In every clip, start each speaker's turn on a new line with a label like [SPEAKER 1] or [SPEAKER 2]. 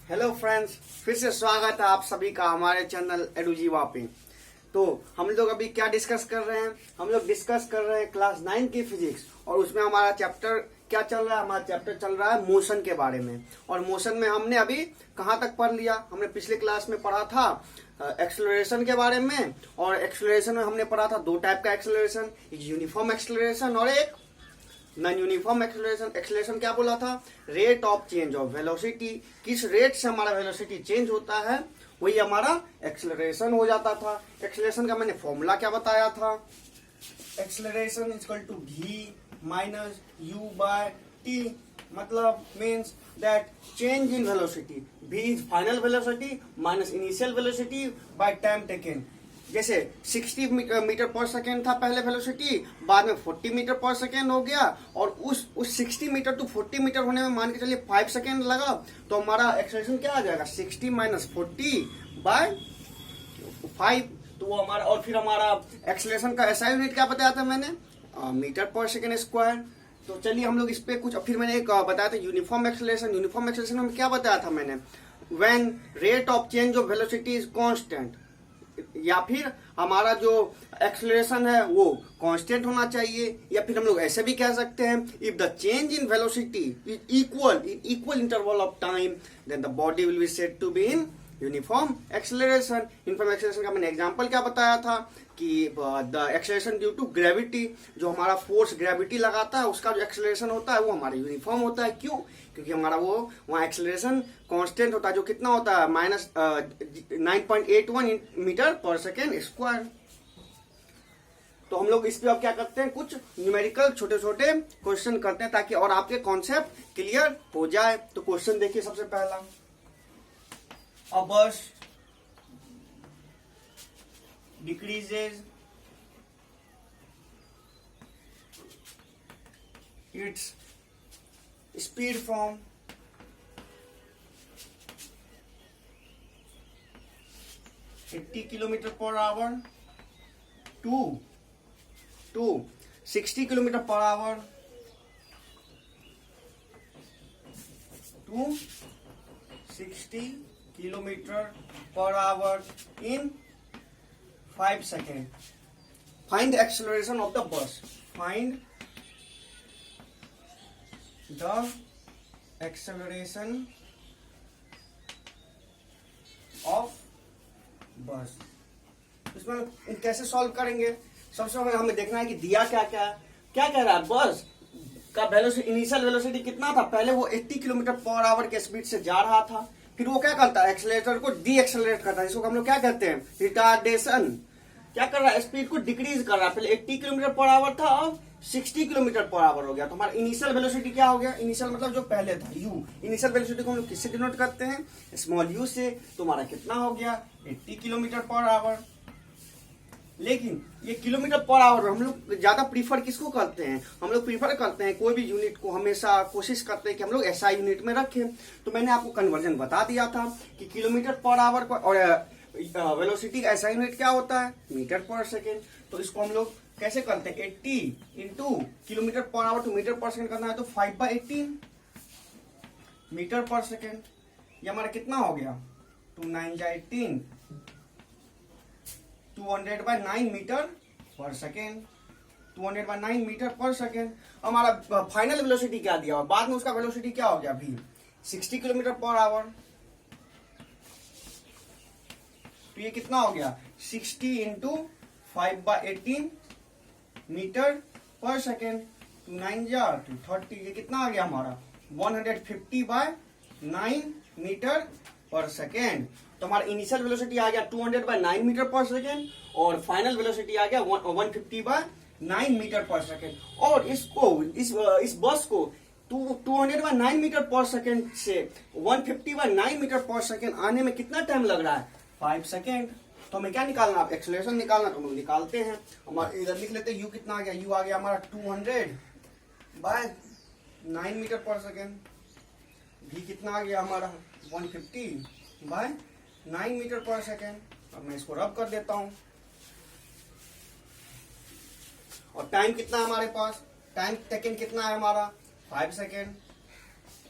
[SPEAKER 1] Hello friends, फिर से स्वागत है आप सभी का हमारे चैनल एडुजीवा पे। तो हम लोग अभी क्या डिस्कस कर रहे हैं? हम लोग डिस्कस कर रहे हैं क्लास 9 की फिजिक्स, और उसमें हमारा चैप्टर क्या चल रहा है? हमारा चैप्टर चल रहा है मोशन के बारे में। और मोशन में हमने अभी कहाँ तक पढ़ लिया? हमने पिछले क्लास में पढ़ा था एक्सेलरेशन के बारे में, और एक्सेलरेशन में हमने पढ़ा था दो टाइप का एक्सेलरेशन, एक यूनिफॉर्म एक्सेलरेशन और एक नॉन यूनिफॉर्म एक्सेलरेशन। एक्सेलरेशन क्या बोला था? Rate of change of velocity, किस रेट से हमारा वेलोसिटी चेंज होता है वही हमारा एक्सेलरेशन हो जाता था। एक्सेलरेशन का मैंने फॉर्मूला क्या बताया था? Acceleration is equal to v minus u by t, मतलब means that change in velocity, v is final velocity minus initial velocity by time taken. जैसे 60 मीटर पर सेकेंड था पहले वेलोसिटी, बाद में 40 मीटर पर सेकेंड हो गया, और उस 60 मीटर टू 40 मीटर होने में मान के चलिए 5 सेकेंड लगा, तो हमारा एक्सेलरेशन क्या आ जाएगा? 60 माइनस 40 बाय 5। तो वो हमारा, और फिर हमारा एक्सेलरेशन का एसआई यूनिट क्या बताया था मैंने? Metre per second square. तो चलिए हम लोग इस पे कुछ, फिर मैंने एक बताया था यूनिफॉर्म एक्सेलरेशन। यूनिफॉर्म एक्सेलरेशन में क्या बताया था मैंने? When rate of change of velocity is constant, या फिर हमारा जो एक्सेलरेशन है वो कांस्टेंट होना चाहिए, या फिर हम लोग ऐसे भी कह सकते हैं if the change in velocity is equal interval of time then the body will be said to be in uniform acceleration. Uniform acceleration का मैंने एग्जांपल क्या बताया था कि the acceleration due to gravity, जो हमारा फोर्स ग्रेविटी लगाता है उसका जो एक्सेलरेशन होता है वो हमारा यूनिफॉर्म होता है। क्यों? क्योंकि हमारा वो वहाँ एक्सेलरेशन कांस्टेंट होता है, जो कितना होता है? Minus 9.81 metre per second square. तो हम लोग इस पे अब क्या करते हैं, कुछ न्यूमेरिकल छोटे छोटे क्वेश्चन करते हैं ताकि और आपके कॉन्सेप्ट क्लियर हो जाए। तो क्वेश्चन देखिए, सबसे पहला, a burst decreases its speed from 80 kilometer per hour to 60 kilometer per hour to 60 kilometer per hour in 5 seconds. Find the acceleration of the bus. Find the acceleration of bus. इसमें कैसे solve करेंगे? सबसे पहले हमें देखना है कि दिया क्या कह रहा है। बस का वेलोसिटी, इनिशियल वेलोसिटी कितना था? पहले वो 80 किलोमीटर पर आवर के स्पीड से जा रहा था, फिर वो क्या करता है? एक्सेलरेटर को डी एक्सेलरेट करता है, इसको हम लोग क्या कहते हैं? रिटार्डेशन। क्या कर रहा है? स्पीड को डिक्रीज कर रहा है। पहले 80 किलोमीटर पर आवर था, अब 60 किलोमीटर पर आवर हो गया। तो हमारा इनिशियल वेलोसिटी क्या हो गया? इनिशियल मतलब जो पहले था u। इनिशियल वेलोसिटी को हम लोग किससे डिनोट करते हैं? स्मॉल u से। तो हमारा कितना हो गया? 80 किलोमीटर पर आवर। लेकिन ये किलोमीटर पर आवर हम लोग ज्यादा प्रीफर किसको करते हैं? हम लोग प्रीफर करते हैं कोई भी यूनिट को हमेशा कोशिश करते हैं कि हम लोग एसआई यूनिट में रखें। तो मैंने आपको कन्वर्जन बता दिया था कि किलोमीटर पर आवर को, और वेलोसिटी का एसआई यूनिट क्या होता है? Metre per second. तो इसको हम लोग कैसे करते हैं? 80 into kilometer per hour to meter per second करना है, तो 5/18 मीटर पर सेकेंड। ये हमारा कितना हो गया? 2 9 18, 200/9 metre per second. 200/9 metre per second. हमारा फाइनल वेलोसिटी क्या दिया हुआ? बाद में उसका वेलोसिटी क्या हो गया? भी 60 किलोमीटर पर आवर। तो ये कितना हो गया? 60 इंटू 5/18 मीटर पर सेकेंड। 2 9 30, ये कितना आ गया हमारा? 150/9 मीटर पर सेकेंड। तो हमारा इनिशियल वेलोसिटी आ गया 200/9 मीटर पर सेकेंड, और फाइनल वेलोसिटी आ गया 150/9 मीटर पर सेकेंड। और इसको इस बस को 200/9 मीटर पर सेकेंड से 150/9 मीटर पर सेकेंड आने में कितना टाइम लग रहा है? 5 सेकेंड। तो हमें क्या निकालना? एक्सेलरेशन निकालना। तो हम लोग निकालते हैं। हमारा इधर लिख लेते हैं, u कितना आ गया? u आ गया हमारा 200/9 मीटर पर सेकेंड। v कितना आ गया हमारा? 150/9 मीटर पर सेकेंड। अब मैं इसको रब कर देता हूं। और टाइम कितना है हमारे पास? टाइम सेकेंड कितना है हमारा? 5 सेकेंड।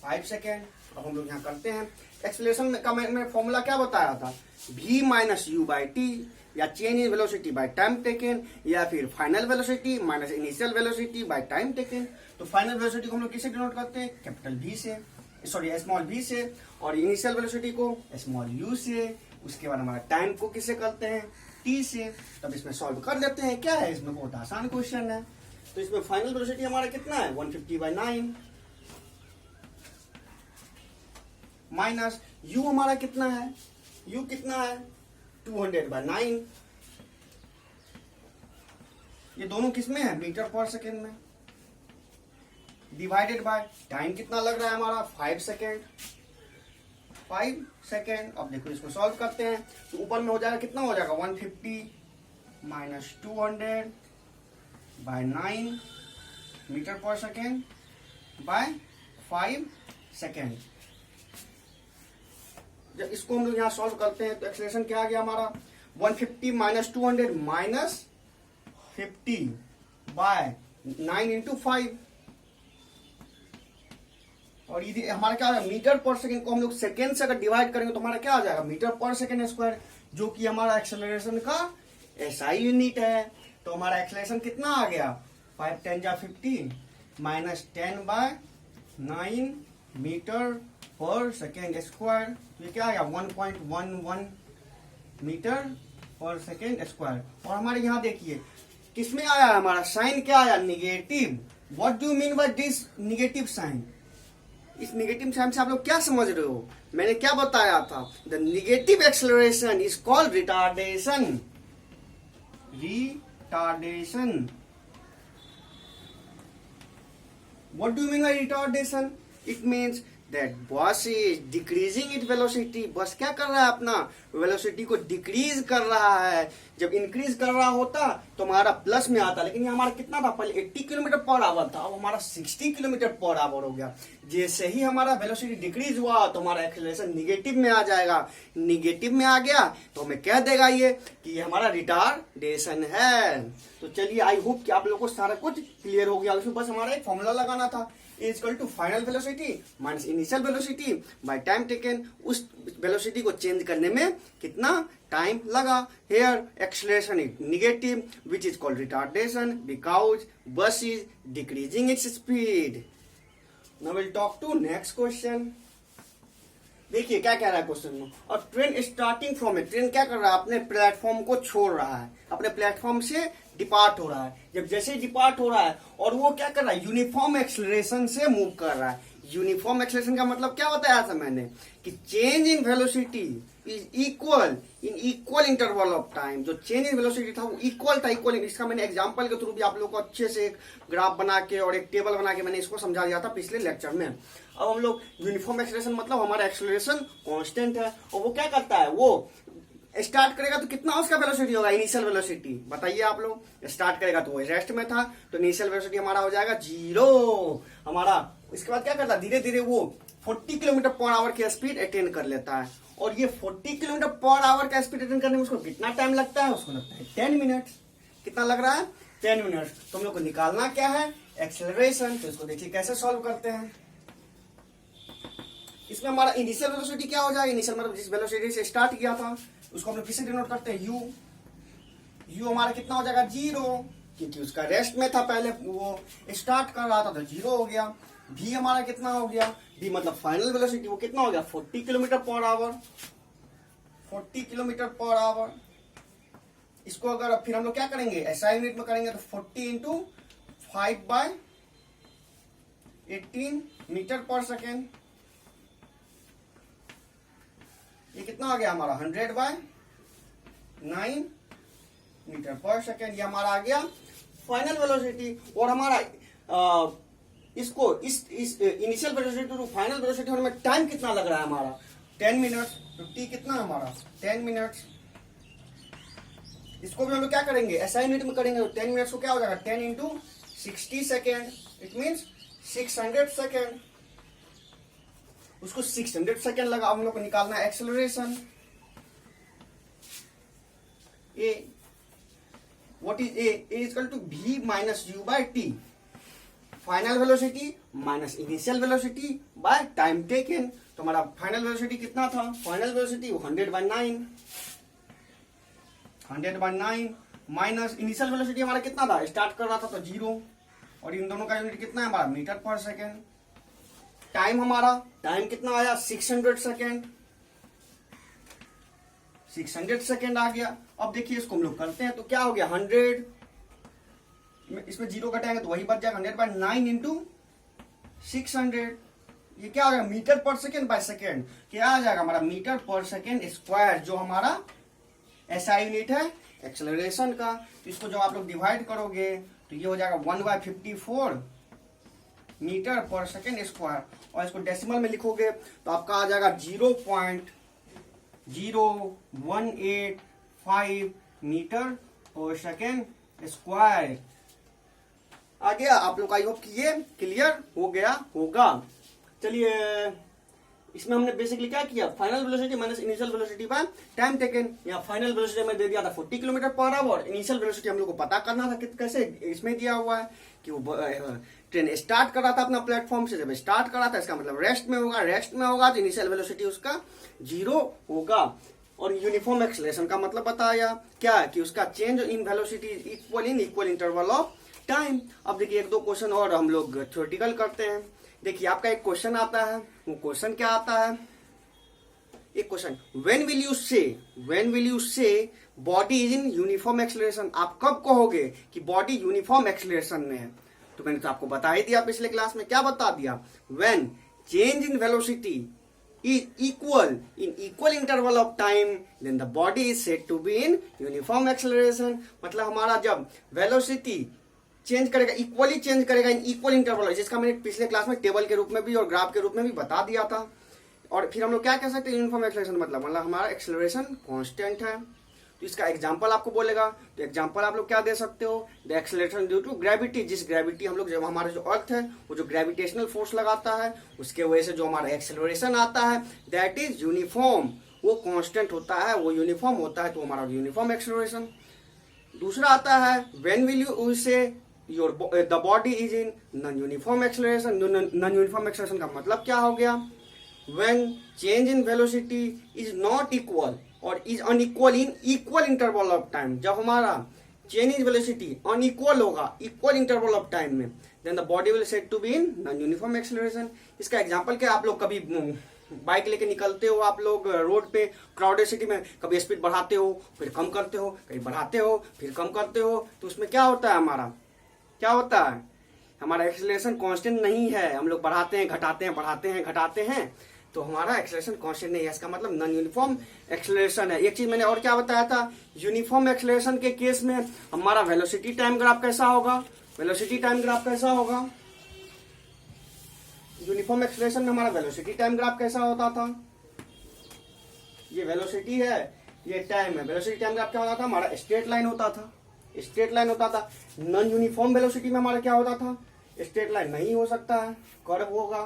[SPEAKER 1] 5 सेकेंड। अब हम लोग यहाँ करते हैं एक्सेलरेशन का मैंने फॉर्मूला क्या बताया था, v minus u by t, या change in velocity by time taken, या फिर final velocity minus initial velocity by time taken. तो फाइनल वेलोसिटी को हम लोग किससे डिनोट करते हैं, कैपिटल V से, सॉरी स्मॉल v से, और इनिशियल वेलोसिटी को स्मॉल u से। उसके बाद हमारा टाइम को किससे करते हैं, t से। तब इसमें सॉल्व कर लेते हैं, क्या है इसमें बहुत आसान क्वेश्चन है। तो इसमें फाइनल वेलोसिटी हमारा कितना है 150/9 माइनस u हमारा कितना है, u कितना है 200/9। ये दोनों किसमें है, मीटर पर सेकेंड में, डिवाइडेड बाय टाइम कितना लग रहा है हमारा 5 सेकेंड। 5 सेकेंड। अब देखो इसको सॉल्व करते हैं तो ऊपर में हो जाएगा, कितना हो जाएगा 150 minus 200/9 metre per second by 5 second. जब इसको हम लोग यहाँ सॉल्व करते हैं तो एक्सेलरेशन क्या आ गया हमारा 150 माइनस 200 माइनस 50 बाय 9 इंटू 5। और ये हमारा क्या है, मीटर पर सेकेंड को हम लोग सेकेंड से अगर डिवाइड करेंगे तो हमारा क्या आ जाएगा, मीटर पर सेकेंड स्क्वायर, जो कि हमारा एक्सेलरेशन का SI यूनिट है। तो हमारा एक्सेलरेशन कितना आ गया 5 10 जा 50 minus 10/9 metre per second square. तो ये क्या आ गया 1.11 मीटर पर सेकेंड स्क्वायर। और हमारे यहाँ देखिए किसमें आया हमारा साइन, क्या आया negative. What do mean by this negative sign. इस निगेटिव साइन से आप लोग क्या समझ रहे हो, मैंने क्या बताया था, the negative acceleration is called retardation. Retardation. What do you mean by retardation? It means that bus is decreasing its velocity. बस क्या कर रहा है, अपना वेलोसिटी को डिक्रीज कर रहा है। जब इंक्रीज कर रहा होता तो हमारा प्लस में आता, लेकिन ये हमारा कितना था, पहले 80 किलोमीटर पर आवर था, अब हमारा 60 किलोमीटर पर आवर हो गया। जैसे ही हमारा वेलोसिटी डिक्रीज हुआ तो हमारा एक्सेलरेशन निगेटिव में आ जाएगा। निगेटिव में आ गया तो हमें कह देगा ये कि ये हमारा रिटार्डेशन है। तो चलिए, आई होप कि आप लोगों को सारा कुछ क्लियर हो गया। उसमें बस हमारा एक फॉर्मूला लगाना था, is equal to final velocity minus initial velocity by time taken. उस वेलोसिटी को चेंज करने में कितना टाइम लगा। Here acceleration is negative which is called retardation because bus is decreasing its speed. Now will talk to next question. देखिए क्या कह रहा है क्वेश्चन में, और train starting from A, train क्या कर रहा है, अपने प्लेटफॉर्म को छोड़ रहा है, अपने प्लेटफॉर्म से डिपार्ट हो रहा है। जब जैसे डिपार्ट हो रहा है और वो क्या कर रहा है, यूनिफॉर्म एक्सेलरेशन से मूव कर रहा है। यूनिफॉर्म एक्सेलरेशन का मतलब क्या बताया था मैंने, कि change in velocity is equal in equal interval of time. जो चेंज इन वेलोसिटी था वो इक्वल था, इक्वल। इसका मैंने एग्जांपल के थ्रू भी आप लोगों को अच्छे से एक ग्राफ बना के और एक टेबल बना के मैंने इसको समझा दिया था पिछले लेक्चर में। अब हम लोग यूनिफॉर्म एक्सेलरेशन मतलब हमारा एक्सेलरेशन कांस्टेंट है, और वो क्या करता है, वो स्टार्ट करेगा तो कितना उसका वेलोसिटी होगा, इनिशियल वेलोसिटी बताइए आप लोग। स्टार्ट करेगा तो वो रेस्ट में था, तो इनिशियल वेलोसिटी हमारा हो जाएगा 0 हमारा। इसके बाद क्या करता है, धीरे धीरे वो 40 किलोमीटर पर आवर की स्पीड अटेन कर लेता है। और ये 40 किलोमीटर पर आवर का स्पीड अटेन करने में उसको कितना टाइम लगता है, उसको लगता है 10 मिनट्स। कितना लग रहा है, 10 मिनट्स। तो हम लोग को निकालना क्या है, एक्सेलरेशन। तो इसको देखिए कैसे सॉल्व करते हैं। इसमें हमारा इनिशियल वेलोसिटी क्या हो जाएगा, इनिशियल मतलब जिस वेलोसिटी से स्टार्ट किया था उसको हम लोग किससे डिनोट करते हैं, यू। यू हमारा कितना हो जाएगा 0, क्योंकि उसका रेस्ट में था, पहले वो स्टार्ट कर रहा था तो 0 हो गया। भी हमारा कितना हो गया, भी मतलब फाइनल वेलोसिटी, वो कितना हो गया 40 kilometre per our. 40 kilometre per our. इसको अगर फिर हम लोग क्या करेंगे, SI यूनिट में करेंगे तो 40 इंटू 5/18 मीटर पर सेकेंड। ये कितना आ गया हमारा 100/9 मीटर पर सेकेंड। ये हमारा आ गया फाइनल वेलोसिटी। और हमारा इसको इस initial velocity to final velocity होने में टाइम कितना लग रहा है हमारा, 10 मिनट्स। तो टी कितना है हमारा 10 मिनट्स। इसको भी हम लोग क्या करेंगे, SI यूनिट में करेंगे तो 10 मिनट्स को क्या हो जाएगा 10 into 60 second, it means 600 second. उसको 600 सेकेंड लगा। हम लोग को निकालना है acceleration. A what is A is equal to v minus u by t. Final velocity minus initial velocity by time taken. तो हमारा फाइनल वेलोसिटी कितना था, final velocity 100/9 minus initial velocity हमारा कितना था, स्टार्ट कर रहा था तो 0, और इन दोनों का यूनिट कितना है हमारा, मीटर पर सेकेंड। टाइम हमारा, टाइम कितना आया, 600 सेकेंड, 600 सेकेंड आ गया। अब देखिए इसको हम लोग करते हैं तो क्या हो गया, 100, इसमें 0 घटाएंगे तो वही बच जाएगा, 100/9 इंटू 600, ये क्या हो गया, metre per second by second, क्या आ जाएगा हमारा, मीटर पर सेकेंड स्क्वायर, जो हमारा ऐसा यूनिट है एक्सेलरेशन का। तो इसको जब आप लोग डिवाइड करोगे तो ये हो जाएगा 1/54 मीटर पर सेकेंड स्क्वायर, और इसको डेसिमल में लिखोगे तो आपका आ जाएगा 0.0185 मीटर पर सेकेंड स्क्वायर। आ गया आप लोग, आई होप कि ये क्लियर हो गया होगा। चलिए इसमें हमने बेसिकली क्या किया, final velocity minus initial velocity by time taken. या फाइनल वेलोसिटी में दे दिया था 40 kilometre per our, initial velocity हम लोग को पता करना था कैसे, इसमें दिया हुआ है कि वो ट्रेन स्टार्ट कर रहा था अपना प्लेटफॉर्म से, जब स्टार्ट कर रहा था इसका मतलब रेस्ट में होगा, रेस्ट में होगा तो इनिशियल वेलोसिटी उसका 0 होगा। और यूनिफॉर्म एक्सेलरेशन का मतलब बताया क्या, कि उसका change in velocity equal in equal interval of time. अब देखिए 1-2 क्वेश्चन और हम लोग थ्योरेटिकल करते हैं। देखिए आपका एक क्वेश्चन आता है, वो क्वेश्चन क्या आता है, एक क्वेश्चन, व्हेन विल यू से body is in uniform acceleration, आप कब कहोगे कि बॉडी यूनिफॉर्म एक्सेलरेशन में है। तो मैंने तो आपको बता ही दिया पिछले क्लास में, क्या बता दिया, when change in velocity is equal in equal interval of time then the body is said to be in uniform acceleration। मतलब हमारा जब वेलोसिटी चेंज करेगा, इक्वली चेंज करेगा इन इक्वल इंटरवल, जिसका मैंने पिछले क्लास में टेबल के रूप में भी और ग्राफ के रूप में भी बता दिया था। और फिर हम लोग क्या कह सकते हैं, यूनिफॉर्म एक्सेलरेशन मतलब हमारा एक्सेलरेशन कांस्टेंट है। तो इसका एग्जांपल आपको बोलेगा, तो एग्जांपल आप लोग क्या दे सकते हो, the acceleration due to gravity, जिस ग्रेविटी हम लोग, जब हमारा जो अर्थ है वो जो ग्रेविटेशनल फोर्स लगाता है उसके वजह से जो हमारा एक्सेलरेशन आता है दैट इज यूनिफॉर्म, वो कांस्टेंट होता है, वो यूनिफॉर्म होता है, तो हमारा यूनिफॉर्म एक्सेलरेशन। दूसरा आता है when will you say the body is in non uniform acceleration. Non uniform acceleration का मतलब क्या हो गया, when change in velocity is not equal और is unequal in equal interval of time. जब हमारा चेंज इन वेलोसिटी अनइक्वल होगा equal interval of time में, then the body will said to be in non uniform acceleration. इसका example क्या, आप लोग कभी बाइक लेके निकलते हो, आप लोग रोड पे क्राउडेड सिटी में, कभी स्पीड बढ़ाते हो फिर कम करते हो, कभी बढ़ाते हो फिर कम करते हो, तो उसमें क्या होता है, हमारा क्या होता है, हमारा एक्सेलरेशन कांस्टेंट नहीं है, हम लोग बढ़ाते हैं घटाते हैं, बढ़ाते हैं घटाते हैं, तो हमारा एक्सेलरेशन कांस्टेंट नहीं है, इसका मतलब नॉन यूनिफॉर्म एक्सेलरेशन है। एक चीज मैंने और क्या बताया था, यूनिफॉर्म एक्सेलरेशन के केस में हमारा वेलोसिटी टाइम ग्राफ कैसा होगा, वेलोसिटी टाइम ग्राफ कैसा होगा, यूनिफॉर्म एक्सेलरेशन में हमारा वेलोसिटी टाइम ग्राफ कैसा होता था, ये वेलोसिटी है ये टाइम है, वेलोसिटी टाइम ग्राफ क्या होता था, हमारा स्ट्रेट लाइन होता था, स्ट्रेट लाइन होता था। नॉन यूनिफॉर्म वेलोसिटी में हमारा क्या होता था, स्ट्रेट लाइन नहीं हो सकता है, कर्व होगा,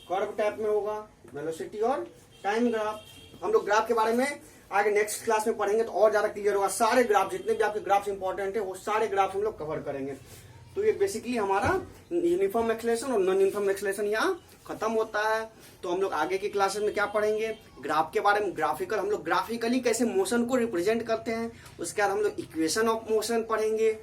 [SPEAKER 1] कर्व टाइप में होगा वेलोसिटी और टाइम ग्राफ। हम लोग ग्राफ के बारे में आगे नेक्स्ट क्लास में पढ़ेंगे तो और ज्यादा क्लियर होगा, सारे ग्राफ जितने भी आपके ग्राफ्स इंपॉर्टेंट है वो सारे ग्राफ हम लोग कवर करेंगे। तो ये बेसिकली हमारा यूनिफॉर्म एक्सेलरेशन और नॉन यूनिफॉर्म एक्सेलरेशन यहाँ खत्म होता है। तो हम लोग आगे की क्लासेस में क्या पढ़ेंगे, ग्राफ के बारे में, ग्राफिकल, हम लोग ग्राफिकली कैसे मोशन को रिप्रेजेंट करते हैं, उसके बाद हम लोग इक्वेशन ऑफ मोशन पढ़ेंगे,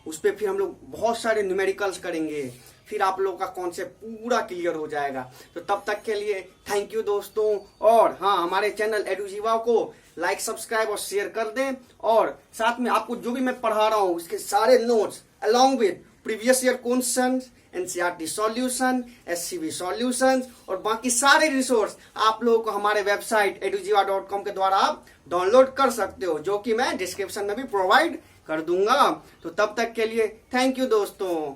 [SPEAKER 1] उस पर फिर हम लोग बहुत सारे न्यूमेरिकल्स करेंगे, फिर आप लोगों का कॉन्सेप्ट पूरा क्लियर हो जाएगा। तो तब तक के लिए थैंक यू दोस्तों, और हाँ हमारे चैनल एडुजीवा को लाइक सब्सक्राइब और शेयर कर दें, और साथ में आपको जो भी मैं पढ़ा रहा हूँ उसके सारे notes along with previous year question, NCERT solution, SCB solution और बाकी सारे रिसोर्स आप लोगों को हमारे वेबसाइट edujiva.com के द्वारा आप डाउनलोड कर सकते हो, जो कि मैं डिस्क्रिप्शन में भी प्रोवाइड कर दूंगा। तो तब तक के लिए थैंक यू दोस्तों।